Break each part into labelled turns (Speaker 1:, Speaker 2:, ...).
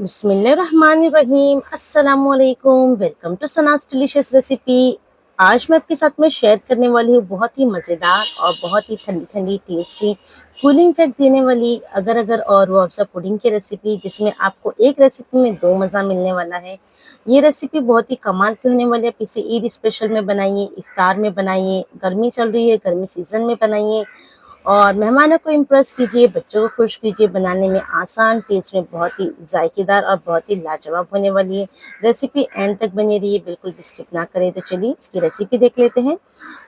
Speaker 1: बिस्मिल्लाहिर्रहमानिर्रहीम। अस्सलामुअलैकुम। Welcome to Sana's delicious recipe. आज मैं आपके साथ में शेयर करने वाली हूँ बहुत ही मज़ेदार और बहुत ही ठंडी ठंडी टेस्टी कूलिंग इफेक्ट देने वाली अगर अगर और रूह अफ़ज़ा पुडिंग की रेसिपी, जिसमें आपको एक रेसिपी में दो मज़ा मिलने वाला है। ये रेसिपी बहुत ही कमाल की होने वाली है। आप इसे ईद स्पेशल में बनाइए, इफ्तार में बनाइए, गर्मी चल रही है गर्मी सीज़न में बनाइए और मेहमानों को इम्प्रेस कीजिए, बच्चों को खुश कीजिए। बनाने में आसान, टेस्ट में बहुत ही जायकेदार और बहुत ही लाजवाब होने वाली है। रेसिपी एंड तक बनी रही है, बिल्कुल भी स्किप ना करें। तो चलिए इसकी रेसिपी देख लेते हैं।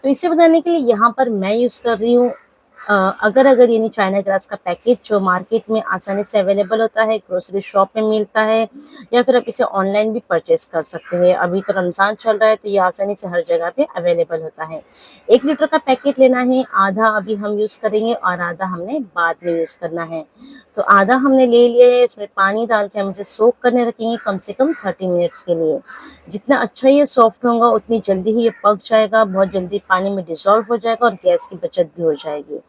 Speaker 1: तो इसे बनाने के लिए यहाँ पर मैं यूज़ कर रही हूँ अगर अगर यानी चाइना ग्रास का पैकेट, जो मार्केट में आसानी से अवेलेबल होता है, ग्रोसरी शॉप में मिलता है, या फिर आप इसे ऑनलाइन भी परचेस कर सकते हैं। अभी तो रमज़ान चल रहा है तो ये आसानी से हर जगह पे अवेलेबल होता है। 1 लीटर का पैकेट लेना है, आधा अभी हम यूज़ करेंगे और आधा हमने बाद में यूज़ करना है। तो आधा हमने ले लिया है, इसमें पानी डाल के हम इसे सोक करने रखेंगे कम से कम 30 मिनट्स के लिए। जितना अच्छा ये सॉफ्ट होगा उतनी जल्दी ही ये पक जाएगा, बहुत जल्दी पानी में डिसॉल्व हो जाएगा और गैस की बचत भी हो जाएगी।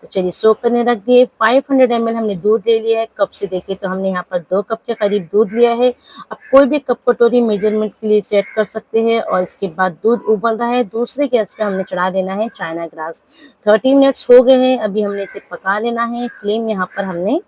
Speaker 1: तो चलिए सोक करने रख दिए। 500 ml हमने दूध ले लिया है। कप से देखें तो हमने यहाँ पर 2 कप के करीब दूध लिया है। आप कोई भी कप कटोरी मेजरमेंट के लिए सेट कर सकते हैं। और इसके बाद दूध उबल रहा है, दूसरे गैस पे हमने चढ़ा देना है चाइना ग्रास। 30 मिनट्स हो गए हैं, अभी हमने इसे पका लेना है। फ्लेम यहाँ पर हमने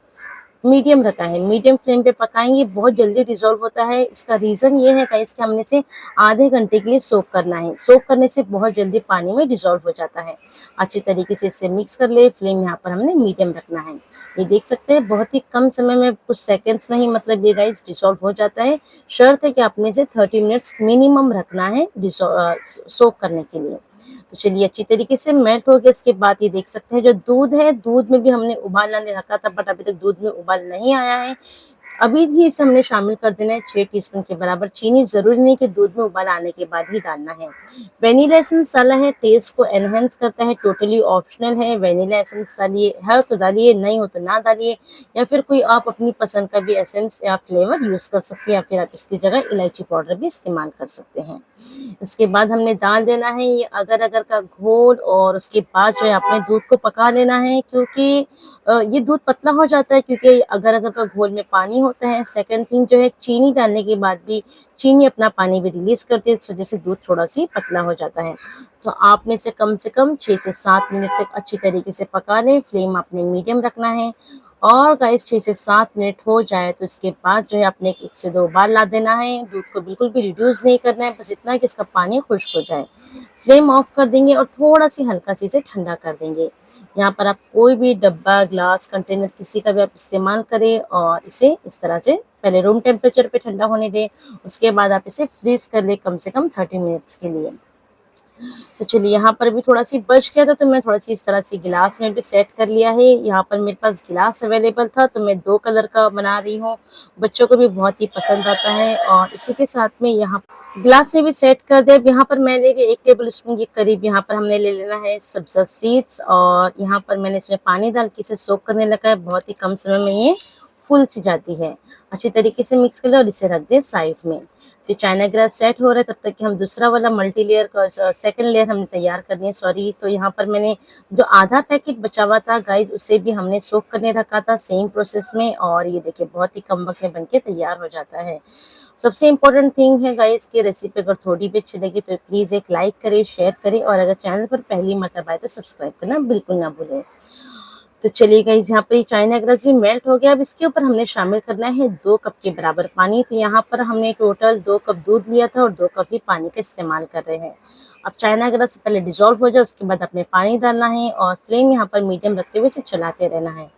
Speaker 1: मीडियम रखा है, मीडियम फ्लेम पे पकाएंगे, बहुत जल्दी डिसॉल्व होता है। इसका रीज़न ये है गाइस कि हमने इसे आधे घंटे के लिए सोक करना है। सोक करने से बहुत जल्दी पानी में डिसॉल्व हो जाता है। अच्छी तरीके से इसे मिक्स कर ले। फ्लेम यहाँ पर हमने मीडियम रखना है। ये देख सकते हैं बहुत ही कम समय में, कुछ सेकेंड्स में ही मतलब ये गाइस डिसॉल्व हो जाता है। शर्त है कि आपने इसे 30 मिनट्स मिनिमम रखना है सोक करने के लिए। तो चलिए अच्छी तरीके से मेल्ट हो गया। इसके बाद ये देख सकते हैं जो दूध है, दूध में भी हमने उबाल लाने रखा था बट अभी तक दूध में उबाल नहीं आया है। अभी भी इसे हमने शामिल कर देना है 6 टीस्पून के बराबर चीनी। ज़रूरी नहीं कि दूध में उबाल आने के बाद ही डालना है। वेनिला एसेंस डाला है, टेस्ट को एनहेंस करता है, टोटली ऑप्शनल है। वेनिला एसेंस डालिए, है तो डालिए, नहीं हो तो ना डालिए। या फिर कोई आप अपनी पसंद का भी एसेंस या फ्लेवर यूज़ कर सकते हैं, या फिर आप इसकी जगह इलायची पाउडर भी इस्तेमाल कर सकते हैं। इसके बाद हमने डाल देना है ये अगर अगर का घोल और उसके बाद जो है अपने दूध को पका लेना है, क्योंकि ये दूध पतला हो जाता है क्योंकि अगर अगर का घोल में पानी होता है। सेकंड थिंग जो है, चीनी डालने के बाद भी चीनी अपना पानी भी रिलीज करती है, इस वजह से दूध थोड़ा सी पतला हो जाता है। तो आपने इसे कम से कम 6 से 7 मिनट तक अच्छी तरीके से पका लें। फ्लेम आपने मीडियम रखना है। और गाइस 6 से 7 मिनट हो जाए तो इसके बाद जो है आपने 1 से 2 बार ला देना है। दूध को बिल्कुल भी रिड्यूस नहीं करना है, बस इतना कि इसका पानी खुश्क हो जाए। फ्लेम ऑफ कर देंगे और थोड़ा सी हल्का सी इसे ठंडा कर देंगे। यहाँ पर आप कोई भी डब्बा, ग्लास, कंटेनर किसी का भी आप इस्तेमाल करें और इसे इस तरह से पहले रूम टेम्परेचर पे ठंडा होने दें। उसके बाद आप इसे फ्रीज कर ले कम से कम 30 मिनट्स के लिए। तो चलिए यहाँ पर भी थोड़ा सी बच गया था तो मैं थोड़ा सी इस तरह से गिलास में भी सेट कर लिया है। यहाँ पर मेरे पास गिलास अवेलेबल था तो मैं 2 कलर का बना रही हूँ। बच्चों को भी बहुत ही पसंद आता है। और इसी के साथ में यहाँ ग्लास में भी सेट कर दे। अब यहाँ पर मैं ले रही 1 टेबल स्पून के करीब यहाँ पर हमने ले लेना है सब्जा सीड्स। और यहाँ पर मैंने इसमें पानी डाल के इसे सोक करने लगा है। बहुत ही कम समय में ये फूल सी जाती है। अच्छी तरीके से मिक्स कर ले और इसे रख दे साइड में। तो चाइना ग्रास सेट हो रहा है, तब तक कि हम दूसरा वाला मल्टी लेयर का सेकंड लेयर हमने तैयार करनी है। सॉरी, तो यहाँ पर मैंने जो आधा पैकेट बचा हुआ था गाइस, उसे भी हमने सोक करने रखा था सेम प्रोसेस में। और ये देखिए बहुत ही कम वक्त में बनके तैयार हो जाता है। सबसे इम्पोर्टेंट थिंग है गाइस की रेसिपी अगर थोड़ी भी अच्छी लगी तो प्लीज़ एक लाइक करें, शेयर करें और अगर चैनल पर पहली मर्तबा आए तो सब्सक्राइब करना बिल्कुल ना भूलें। तो चलिए गाइस यहाँ पर ये चाइना ग्रास ये मेल्ट हो गया। अब इसके ऊपर हमने शामिल करना है 2 कप के बराबर पानी। तो यहाँ पर हमने टोटल 2 कप दूध लिया था और 2 कप ही पानी का इस्तेमाल कर रहे हैं। अब चाइना ग्रास पहले डिजॉल्व हो जाए, उसके बाद अपने पानी डालना है और फ्लेम यहाँ पर मीडियम रखते हुए इसे चलाते रहना है।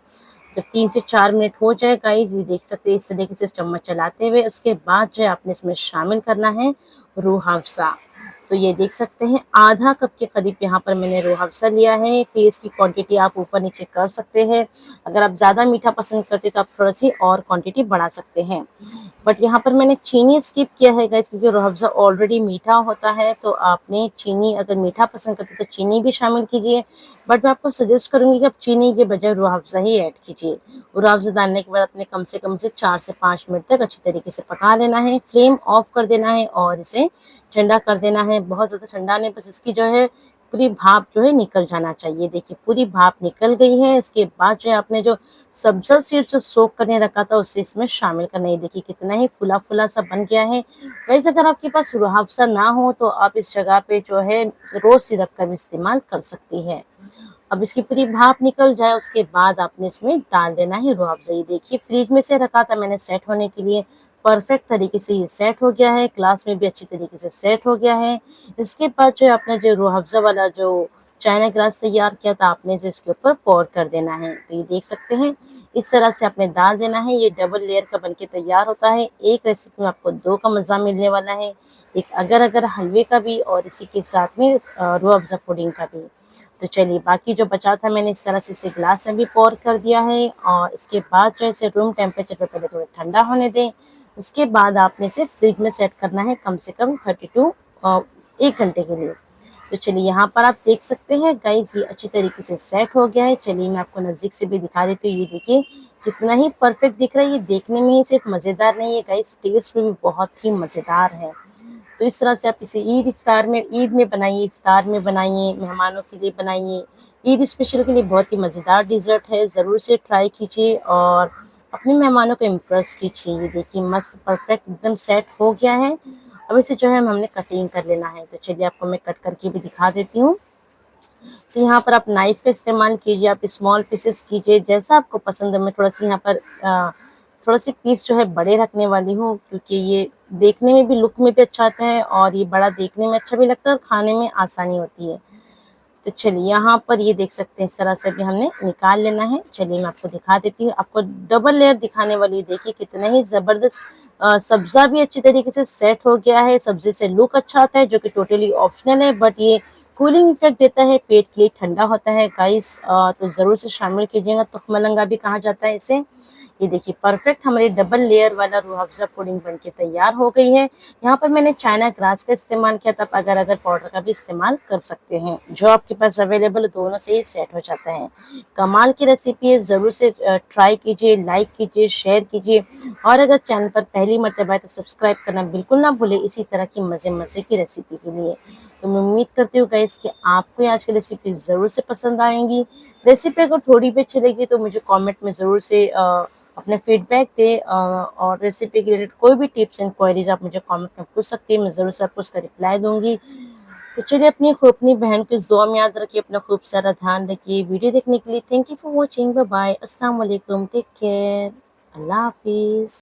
Speaker 1: जब 3 से 4 मिनट हो जाए गाइस, ये देख सकते हैं इस तरीके से चम्मच चलाते हुए, उसके बाद जो है आपने इसमें शामिल करना है रूह अफ़ज़ा। तो ये देख सकते हैं आधा कप के करीब यहाँ पर मैंने रूह अफ़ज़ा लिया है। टेस्ट की क्वांटिटी आप ऊपर नीचे कर सकते हैं। अगर आप ज़्यादा मीठा पसंद करते तो आप थोड़ा सी और क्वांटिटी बढ़ा सकते हैं। बट यहाँ पर मैंने चीनी स्किप किया है गाइस, क्योंकि रूह अफ़ज़ा ऑलरेडी मीठा होता है। तो आपने चीनी अगर मीठा पसंद करते तो चीनी भी शामिल कीजिए। बट मैं आपको सजेस्ट करूँगी कि आप चीनी के बजाय रूह अफ़ज़ा ही ऐड कीजिए। रूह अफ़ज़ा डालने के बाद अपने कम से 4 से 5 मिनट तक अच्छी तरीके से पका लेना है। फ्लेम ऑफ कर देना है और इसे ठंडा कर देना है। बहुत ज़्यादा ठंडा नहीं, बस इसकी जो है पूरी भाप जो है निकल जाना चाहिए। देखिए पूरी भाप निकल गई है। इसके बाद जो है आपने जो सब्ज़ा सीड्स जो सोक करने रखा था उसे इसमें शामिल करना है। देखिए कितना ही फूला-फूला सा बन गया है। गाइस अगर आपके पास रूह अफ़ज़ा ना हो तो आप इस जगह पे जो है रोज़ सिरप का भी इस्तेमाल कर सकती हैं। अब इसकी पूरी भाप निकल जाए उसके बाद आपने इसमें डाल देना है रूह अफ़ज़ा। ये देखिए फ्रिज में से रखा था मैंने सेट होने के लिए, परफेक्ट तरीके से ये सेट हो गया है, ग्लास में भी अच्छी तरीके से सेट हो गया है। इसके बाद जो है आपने जो रूह अफ़ज़ा वाला जो चाइना ग्लास तैयार किया था आपने इसे इसके ऊपर पोर कर देना है। तो ये देख सकते हैं इस तरह से आपने डाल देना है। ये डबल लेयर का बनके तैयार होता है। एक रेसिपी में आपको 2 का मज़ा मिलने वाला है, एक अगर-अगर हलवे का भी और इसी के साथ में रूह अफ़ज़ा पुडिंग का भी। तो चलिए बाकी जो बचा था मैंने इस तरह से इसे ग्लास में भी पोर कर दिया है और इसके बाद जो है इसे रूम टेम्परेचर पे पहले थोड़ा ठंडा होने दें। इसके बाद आपने इसे फ्रिज में सेट करना है कम से कम 32 1 घंटे के लिए। तो चलिए यहाँ पर आप देख सकते हैं गाइस ये अच्छी तरीके से सेट हो गया है। चलिए मैं आपको नज़दीक से भी दिखा देती हूँ। ये देखिए कितना ही परफेक्ट दिख रहा है। ये देखने में ही सिर्फ मज़ेदार नहीं है गाइस, टेस्ट में भी बहुत ही मज़ेदार है। तो इस तरह से आप इसे ईद में बनाइए, इफ्तार में बनाइए, मेहमानों के लिए बनाइए। ईद स्पेशल के लिए बहुत ही मज़ेदार डिज़र्ट है, ज़रूर से ट्राई कीजिए और अपने मेहमानों को इम्प्रेस कीजिए। ये देखिए मस्त परफेक्ट एकदम सेट हो गया है। अब इसे जो है हमने कटिंग कर लेना है। तो चलिए आपको मैं कट करके भी दिखा देती हूँ। तो यहाँ पर आप नाइफ का इस्तेमाल कीजिए, आप स्मॉल पीसेस कीजिए जैसा आपको पसंद है। मैं थोड़ा-सा यहाँ पर थोड़े-से पीस जो है बड़े रखने वाली हूँ क्योंकि ये देखने में भी लुक में भी अच्छा आता है और ये बड़ा देखने में अच्छा भी लगता है और खाने में आसानी होती है। तो चलिए यहाँ पर ये देख सकते हैं इस तरह से भी हमने निकाल लेना है। चलिए मैं आपको दिखा देती हूँ। आपको डबल लेयर दिखाने वाली देखिए कितना ही ज़बरदस्त सब्ज़ा भी अच्छी तरीके से सेट हो गया है। सब्ज़ी से लुक अच्छा आता है जो कि टोटली ऑप्शनल है बट ये कूलिंग इफ़ेक्ट देता है, पेट के लिए ठंडा होता है गाइस तो ज़रूर से शामिल कीजिएगा। तुख्मलंगा भी कहा जाता है इसे। ये देखिए परफेक्ट हमारी डबल लेयर वाला रूह अफ़ज़ा पुडिंग बनके तैयार हो गई है। यहाँ पर मैंने चाइना ग्रास का इस्तेमाल किया था, आप अगर पाउडर का भी इस्तेमाल कर सकते हैं। जो आपके पास अवेलेबल है दोनों से ही सेट हो जाता है। कमाल की रेसिपी है, ज़रूर से ट्राई कीजिए, लाइक कीजिए, शेयर कीजिए और अगर चैनल पर पहली मर्तबा है तो सब्सक्राइब करना बिल्कुल ना भूलें इसी तरह की मज़े-मज़े की रेसिपी के लिए। तो मैं उम्मीद करती हूँ गाइस कि आपको ये आज की रेसिपी ज़रूर से पसंद आएँगी। रेसिपी अगर थोड़ी भी अच्छी लगी तो मुझे कमेंट में ज़रूर से अपने फीडबैक दें और रेसिपी के रिलेटेड कोई भी टिप्स एंड क्वेरीज आप मुझे कमेंट में पूछ सकती हैं, मैं ज़रूर से आपको उसका रिप्लाई दूँगी। तो चलिए अपनी बहन की दुआ में याद रखिए, अपना खूब सारा ध्यान रखिए। वीडियो देखने के लिए thank you for watching, bye bye, अस्सलाम वालेकुम, टेक केयर, अल्लाह हाफ़िज़।